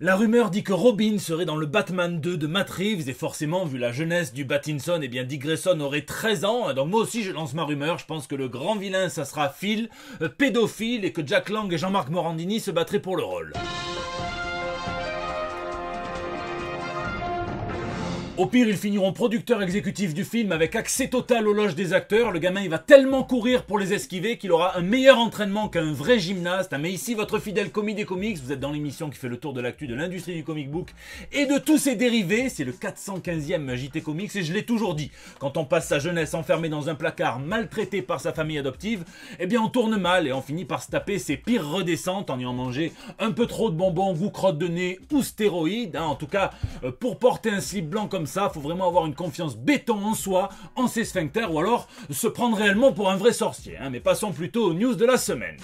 La rumeur dit que Robin serait dans le Batman 2 de Matt Reeves et forcément, vu la jeunesse du Pattinson, eh bien Dick Grayson aurait 13 ans. Donc moi aussi je lance ma rumeur, je pense que le grand vilain ça sera Phil, pédophile, et que Jack Lang et Jean-Marc Morandini se battraient pour le rôle. Au pire, ils finiront producteurs exécutifs du film avec accès total aux loges des acteurs. Le gamin, il va tellement courir pour les esquiver qu'il aura un meilleur entraînement qu'un vrai gymnaste. Mais ici, votre fidèle commis des comics, vous êtes dans l'émission qui fait le tour de l'actu de l'industrie du comic book et de tous ses dérivés. C'est le 415e JT Comics et je l'ai toujours dit. Quand on passe sa jeunesse enfermée dans un placard, maltraité par sa famille adoptive, eh bien on tourne mal et on finit par se taper ses pires redescentes en ayant mangé un peu trop de bonbons, goût crotte de nez ou stéroïdes. En tout cas, pour porter un slip blanc comme ça, faut vraiment avoir une confiance béton en soi, en ses sphincters, ou alors se prendre réellement pour un vrai sorcier. Mais passons plutôt aux news de la semaine.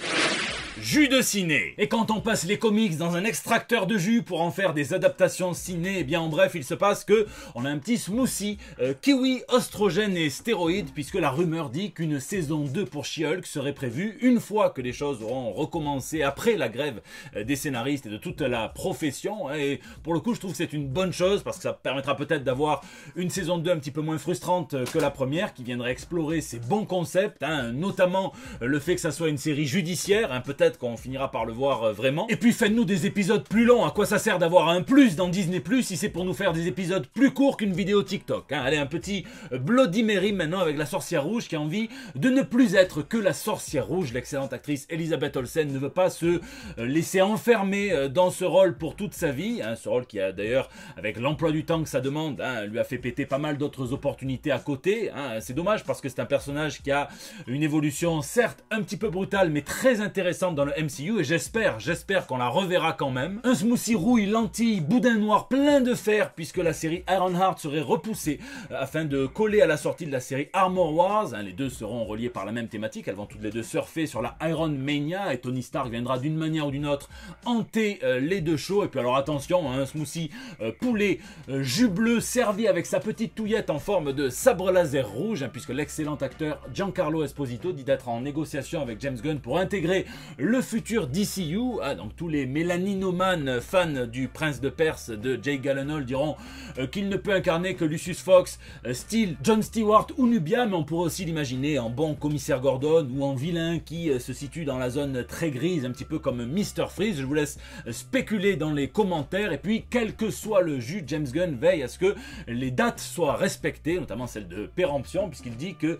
Jus de ciné. Et quand on passe les comics dans un extracteur de jus pour en faire des adaptations ciné, eh bien en bref, il se passe que on a un petit smoothie kiwi, oestrogène et stéroïdes, puisque la rumeur dit qu'une saison 2 pour She-Hulk serait prévue une fois que les choses auront recommencé après la grève des scénaristes et de toute la profession. Et pour le coup, je trouve que c'est une bonne chose parce que ça permettra peut-être d'avoir une saison 2 un petit peu moins frustrante que la première, qui viendrait explorer ces bons concepts, notamment le fait que ça soit une série judiciaire, peut-être qu'on finira par le voir vraiment. Et puis faites-nous des épisodes plus longs. À quoi ça sert d'avoir un plus dans Disney Plus si c'est pour nous faire des épisodes plus courts qu'une vidéo TikTok. Allez, un petit Bloody Mary maintenant avec la sorcière rouge qui a envie de ne plus être que la sorcière rouge. L'excellente actrice Elizabeth Olsen ne veut pas se laisser enfermer dans ce rôle pour toute sa vie. Ce rôle qui a d'ailleurs, avec l'emploi du temps que ça demande, lui a fait péter pas mal d'autres opportunités à côté. C'est dommage parce que c'est un personnage qui a une évolution certes un petit peu brutale mais très intéressante dans le MCU et j'espère qu'on la reverra quand même. Un smoothie rouille, lentilles, boudin noir plein de fer puisque la série Ironheart serait repoussée afin de coller à la sortie de la série Armor Wars. Les deux seront reliés par la même thématique, elles vont toutes les deux surfer sur la Iron Mania et Tony Stark viendra d'une manière ou d'une autre hanter les deux shows. Et puis alors attention, un smoothie poulet jus bleu servi avec sa petite touillette en forme de sabre laser rouge puisque l'excellent acteur Giancarlo Esposito dit d'être en négociation avec James Gunn pour intégrer le futur DCU, donc tous les mélaninomanes fans du Prince de Perse de Jake Gyllenhaal diront qu'il ne peut incarner que Lucius Fox, Steel, John Stewart ou Nubia, mais on pourrait aussi l'imaginer en bon commissaire Gordon ou en vilain qui se situe dans la zone très grise, un petit peu comme Mr. Freeze. Je vous laisse spéculer dans les commentaires et puis quel que soit le jus, James Gunn veille à ce que les dates soient respectées, notamment celle de péremption, puisqu'il dit que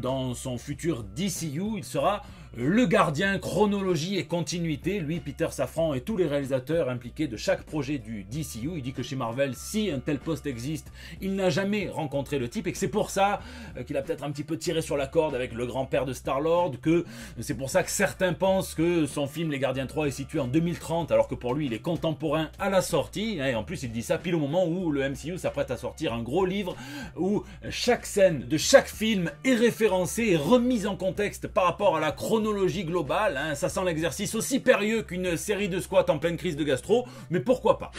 dans son futur DCU, il sera le gardien chronologie et continuité, lui, Peter Safran et tous les réalisateurs impliqués de chaque projet du DCU. Il dit que chez Marvel, si un tel poste existe, il n'a jamais rencontré le type et que c'est pour ça qu'il a peut-être un petit peu tiré sur la corde avec le grand-père de Star-Lord, que c'est pour ça que certains pensent que son film Les Gardiens 3 est situé en 2030 alors que pour lui il est contemporain à la sortie. Et en plus il dit ça pile au moment où le MCU s'apprête à sortir un gros livre où chaque scène de chaque film est référencée et remise en contexte par rapport à la chronologie globale. Ça sent l'exercice aussi périlleux qu'une série de squats en pleine crise de gastro, mais pourquoi pas.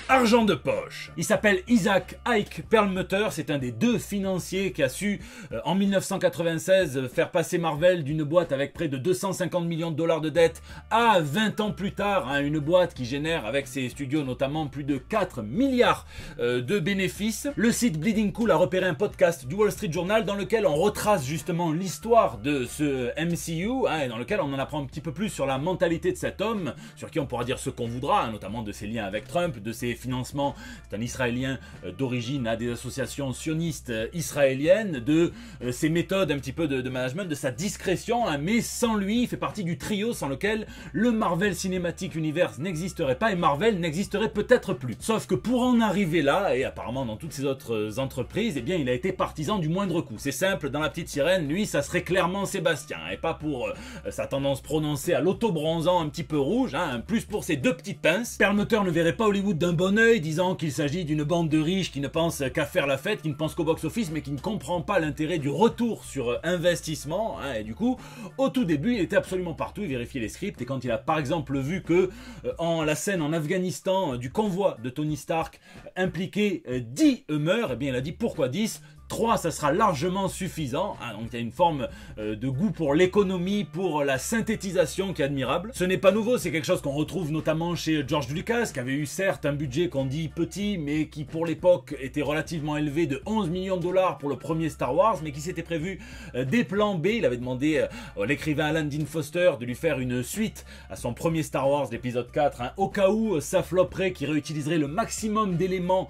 Argent de poche. Il s'appelle Isaac Ike Perlmutter, c'est un des deux financiers qui a su en 1996 faire passer Marvel d'une boîte avec près de 250 millions de dollars de dettes à 20 ans plus tard, une boîte qui génère avec ses studios notamment plus de 4 milliards de bénéfices. Le site Bleeding Cool a repéré un podcast du Wall Street Journal dans lequel on retrace justement l'histoire de ce MCU et dans lequel on en apprend un petit peu plus sur la mentalité de cet homme, sur qui on pourra dire ce qu'on voudra, notamment de ses liens avec Trump, de ses financement, c'est un Israélien d'origine à des associations sionistes israéliennes, de ses méthodes un petit peu de management, de sa discrétion, mais sans lui, il fait partie du trio sans lequel le Marvel Cinematic Universe n'existerait pas et Marvel n'existerait peut-être plus. Sauf que pour en arriver là, et apparemment dans toutes ces autres entreprises, eh bien il a été partisan du moindre coup. C'est simple, dans La Petite Sirène, lui, ça serait clairement Sébastien, et pas pour sa tendance prononcée à l'auto-bronzant un petit peu rouge, plus pour ses deux petites pinces. Perlmutter ne verrait pas Hollywood d'un bon œil, disant qu'il s'agit d'une bande de riches qui ne pensent qu'à faire la fête, qui ne pensent qu'au box-office, mais qui ne comprend pas l'intérêt du retour sur investissement. Et du coup, au tout début, il était absolument partout, il vérifiait les scripts, et quand il a par exemple vu que la scène en Afghanistan du convoi de Tony Stark impliquait 10 meurtres, eh bien il a dit pourquoi 10 ? 3, ça sera largement suffisant. Hein, donc il y a une forme de goût pour l'économie, pour la synthétisation qui est admirable. Ce n'est pas nouveau, c'est quelque chose qu'on retrouve notamment chez George Lucas, qui avait eu certes un budget qu'on dit petit, mais qui pour l'époque était relativement élevé, de 11 millions de dollars pour le premier Star Wars, mais qui s'était prévu des plans B. Il avait demandé à l'écrivain Alan Dean Foster de lui faire une suite à son premier Star Wars, l'épisode 4, hein, au cas où ça flopperait, qui réutiliserait le maximum d'éléments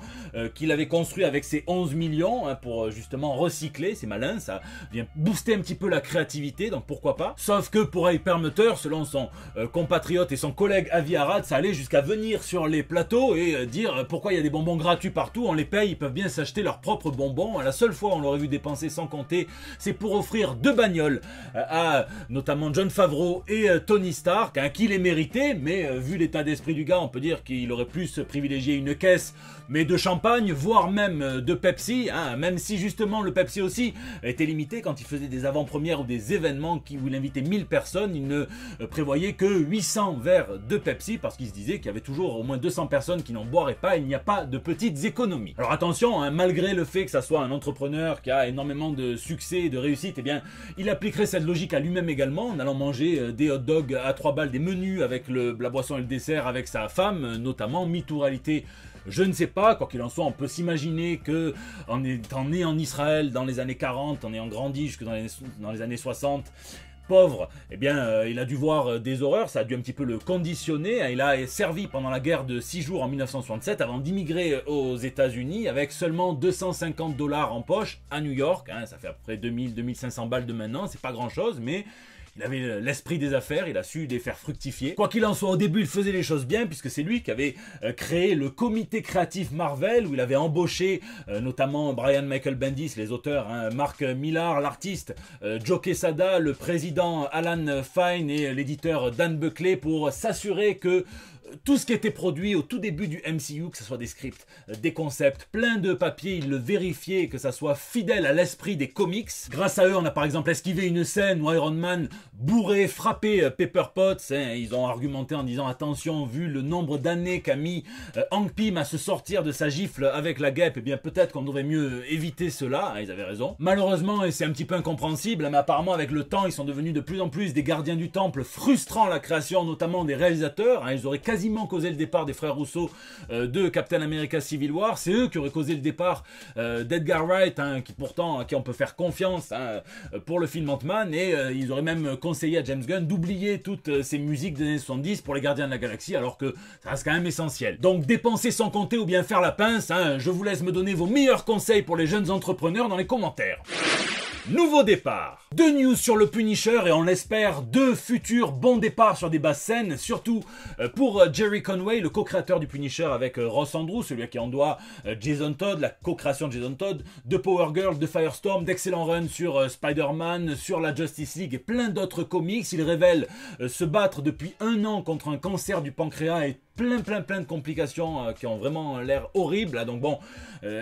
qu'il avait construits avec ses 11 millions, hein, pour justement recycler. C'est malin, ça vient booster un petit peu la créativité, donc pourquoi pas. Sauf que pour Hypermotor, selon son compatriote et son collègue Avi Arad, ça allait jusqu'à venir sur les plateaux et dire pourquoi il y a des bonbons gratuits partout, on les paye, ils peuvent bien s'acheter leurs propres bonbons. La seule fois où on l'aurait vu dépenser sans compter, c'est pour offrir 2 bagnoles à notamment Jon Favreau et Tony Stark, hein, qui les méritait, mais vu l'état d'esprit du gars, on peut dire qu'il aurait plus privilégié une caisse, mais de champagne, voire même de Pepsi, hein, même si justement le Pepsi aussi était limité quand il faisait des avant-premières ou des événements où il invitait 1000 personnes, il ne prévoyait que 800 verres de Pepsi parce qu'il se disait qu'il y avait toujours au moins 200 personnes qui n'en boiraient pas, il n'y a pas de petites économies. Alors attention, hein, malgré le fait que ça soit un entrepreneur qui a énormément de succès et de réussite, eh bien, il appliquerait cette logique à lui-même également en allant manger des hot dogs à 3 balles, des menus avec la boisson et le dessert avec sa femme, notamment. Mythe ou réalité, je ne sais pas, quoi qu'il en soit, on peut s'imaginer que en étant né en Israël dans les années 40, en ayant grandi jusque dans les années 60, pauvre, eh bien, il a dû voir des horreurs, ça a dû un petit peu le conditionner. Il a servi pendant la guerre de 6 jours en 1967 avant d'immigrer aux États-Unis avec seulement 250 $ en poche à New York. Hein, ça fait à peu près 2000-2500 balles de maintenant, c'est pas grand-chose, mais il avait l'esprit des affaires, il a su les faire fructifier. Quoi qu'il en soit, au début, il faisait les choses bien, puisque c'est lui qui avait créé le comité créatif Marvel, où il avait embauché notamment Brian Michael Bendis, les auteurs, hein, Mark Millar, l'artiste, Joe Quesada, le président Alan Fine et l'éditeur Dan Buckley, pour s'assurer que tout ce qui était produit au tout début du MCU, que ce soit des scripts, des concepts, plein de papiers, ils le vérifiaient, que ça soit fidèle à l'esprit des comics. Grâce à eux, on a par exemple esquivé une scène où Iron Man bourré, frappé Pepper Potts. Hein, ils ont argumenté en disant attention, vu le nombre d'années qu'a mis Hank Pym à se sortir de sa gifle avec la guêpe, eh bien peut-être qu'on devrait mieux éviter cela. Hein, ils avaient raison. Malheureusement, et c'est un petit peu incompréhensible, mais apparemment avec le temps, ils sont devenus de plus en plus des gardiens du temple, frustrant la création notamment des réalisateurs. Hein, ils auraient quasiment causé le départ des frères Rousseau de Captain America Civil War. C'est eux qui auraient causé le départ d'Edgar Wright, hein, qui pourtant à qui on peut faire confiance, hein, pour le film Ant-Man, et ils auraient même conseillé à James Gunn d'oublier toutes ces musiques des années 70 pour les Gardiens de la Galaxie, alors que ça reste quand même essentiel. Donc dépenser sans compter ou bien faire la pince, hein, je vous laisse me donner vos meilleurs conseils pour les jeunes entrepreneurs dans les commentaires. Nouveau départ. 2 news sur le Punisher et on l'espère 2 futurs bons départs sur des basses scènes, surtout pour Jerry Conway, le co-créateur du Punisher avec Ross Andrews, celui à qui on doit Jason Todd, la co-création de Jason Todd, de Power Girl, de Firestorm, d'excellents runs sur Spider-Man, sur la Justice League et plein d'autres comics. Il révèle se battre depuis 1 an contre un cancer du pancréas et plein de complications qui ont vraiment l'air horribles. Donc bon,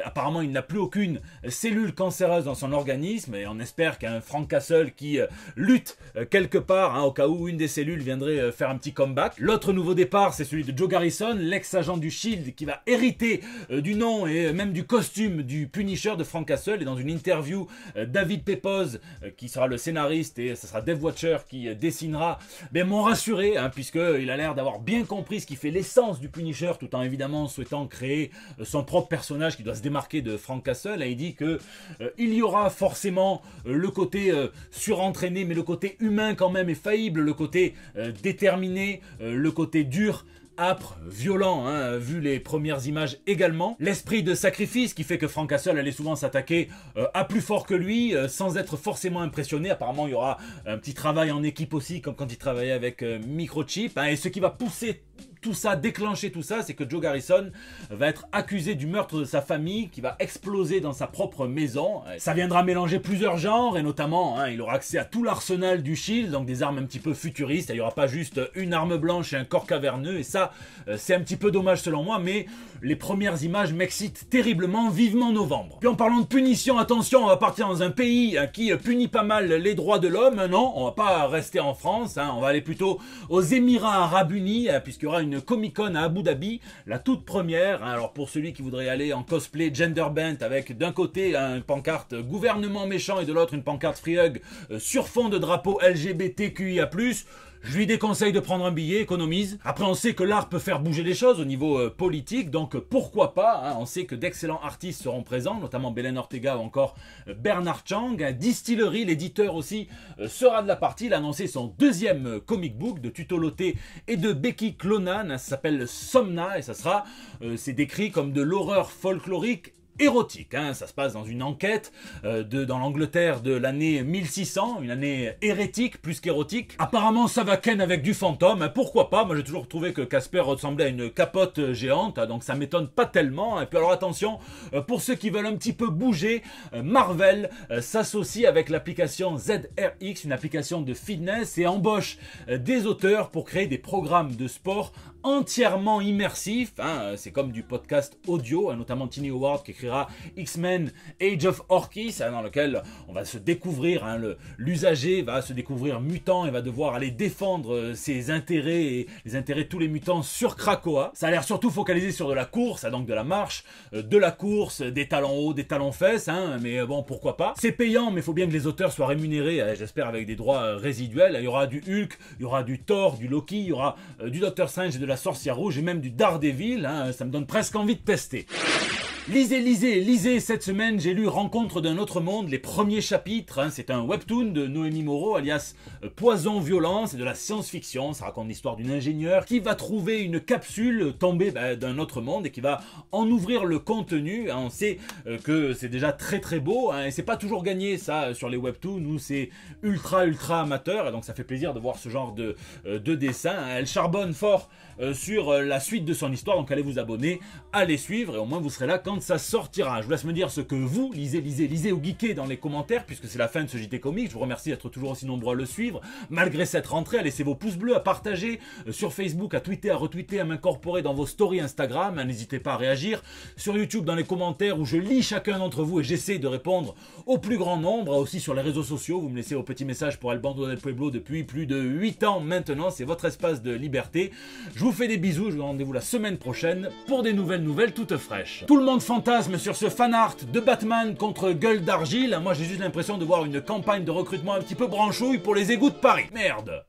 apparemment il n'a plus aucune cellule cancéreuse dans son organisme et on espère qu'il y a un Frank Castle qui lutte quelque part, hein, au cas où une des cellules viendrait faire un petit comeback. L'autre nouveau départ, c'est celui de Joe Garrison, l'ex-agent du Shield qui va hériter du nom et même du costume du Punisher de Frank Castle. Et dans une interview, David Pepose, qui sera le scénariste, et ce sera Dave Watcher qui dessinera, m'ont rassuré, hein, puisqu'il a l'air d'avoir bien compris ce qui fait l'essence du Punisher, tout en évidemment souhaitant créer son propre personnage qui doit se démarquer de Frank Castle. Et il dit que il y aura forcément le côté surentraîné, mais le côté humain quand même est faillible, le côté déterminé, le côté dur, âpre, violent, hein, vu les premières images également. L'esprit de sacrifice qui fait que Frank Castle allait souvent s'attaquer à plus fort que lui, sans être forcément impressionné. Apparemment, il y aura un petit travail en équipe aussi, comme quand il travaillait avec Microchip. Hein, et ce qui va pousser tout ça, déclencher tout ça, c'est que Joe Garrison va être accusé du meurtre de sa famille qui va exploser dans sa propre maison. Ça viendra mélanger plusieurs genres et notamment, hein, il aura accès à tout l'arsenal du Shield, donc des armes un petit peu futuristes. Il n'y aura pas juste une arme blanche et un corps caverneux, et ça, c'est un petit peu dommage selon moi, mais les premières images m'excitent terriblement, vivement novembre. Puis en parlant de punition, attention, on va partir dans un pays qui punit pas mal les droits de l'homme. Non, on va pas rester en France, hein, on va aller plutôt aux Émirats Arabes Unis, puisque aura une Comic-Con à Abu Dhabi, la toute première. Alors pour celui qui voudrait aller en cosplay Genderbent avec d'un côté une pancarte gouvernement méchant et de l'autre une pancarte Free Hug sur fond de drapeau LGBTQIA+, je lui déconseille de prendre un billet, économise. Après, on sait que l'art peut faire bouger les choses au niveau politique, donc pourquoi pas, hein. On sait que d'excellents artistes seront présents, notamment Belen Ortega ou encore Bernard Chang. Distillery, l'éditeur aussi, sera de la partie. Il a annoncé son deuxième comic book de Tuto Loté et de Becky Clonan. Ça s'appelle Somna et ça sera, c'est décrit comme de l'horreur folklorique érotique, hein. Ça se passe dans une enquête dans l'Angleterre de l'année 1600, une année hérétique plus qu'érotique. Apparemment ça va ken avec du fantôme, hein. Pourquoi pas, moi j'ai toujours trouvé que Casper ressemblait à une capote géante, hein, donc ça m'étonne pas tellement. Et puis alors attention, pour ceux qui veulent un petit peu bouger, Marvel s'associe avec l'application ZRX, une application de fitness, et embauche des auteurs pour créer des programmes de sport entièrement immersifs, hein. C'est comme du podcast audio, hein, notamment Tiny Howard qui écrira X-Men Age of Orchis, hein, dans lequel on va se découvrir, hein, l'usager va se découvrir mutant et va devoir aller défendre ses intérêts et les intérêts de tous les mutants sur Krakoa. Ça a l'air surtout focalisé sur de la course, hein, donc de la marche, de la course, des talons hauts, des talons fesses, hein, mais bon, pourquoi pas. C'est payant, mais il faut bien que les auteurs soient rémunérés, j'espère avec des droits résiduels. Il y aura du Hulk, il y aura du Thor, du Loki, il y aura du Docteur Strange et de la Sorcière Rouge et même du Daredevil, hein, ça me donne presque envie de tester. Lisez, cette semaine j'ai lu Rencontre d'un autre monde, les premiers chapitres, hein, c'est un webtoon de Noémie Moreau alias Poison Violent, c'est de la science-fiction, ça raconte l'histoire d'une ingénieure qui va trouver une capsule tombée d'un autre monde et qui va en ouvrir le contenu, hein. On sait que c'est déjà très très beau, hein, et c'est pas toujours gagné ça sur les webtoons où c'est ultra amateur, et donc ça fait plaisir de voir ce genre de dessin, hein. Elle charbonne fort sur la suite de son histoire, donc allez vous abonner, allez suivre et au moins vous serez là quand ça sortira. Je vous laisse me dire ce que vous lisez ou geekez dans les commentaires, puisque c'est la fin de ce JT Comics. Je vous remercie d'être toujours aussi nombreux à le suivre malgré cette rentrée, à laisser vos pouces bleus, à partager sur Facebook, à tweeter, à retweeter, à m'incorporer dans vos stories Instagram, hein, n'hésitez pas à réagir sur YouTube dans les commentaires où je lis chacun d'entre vous et j'essaie de répondre au plus grand nombre, aussi sur les réseaux sociaux, vous me laissez vos petits messages pour El Bando del Pueblo depuis plus de 8 ans maintenant, c'est votre espace de liberté. Je vous fais des bisous, je vous donne rendez-vous la semaine prochaine pour des nouvelles toutes fraîches. Tout le monde fantasme sur ce fanart de Batman contre Gueule d'Argile. Moi j'ai juste l'impression de voir une campagne de recrutement un petit peu branchouille pour les égouts de Paris. Merde.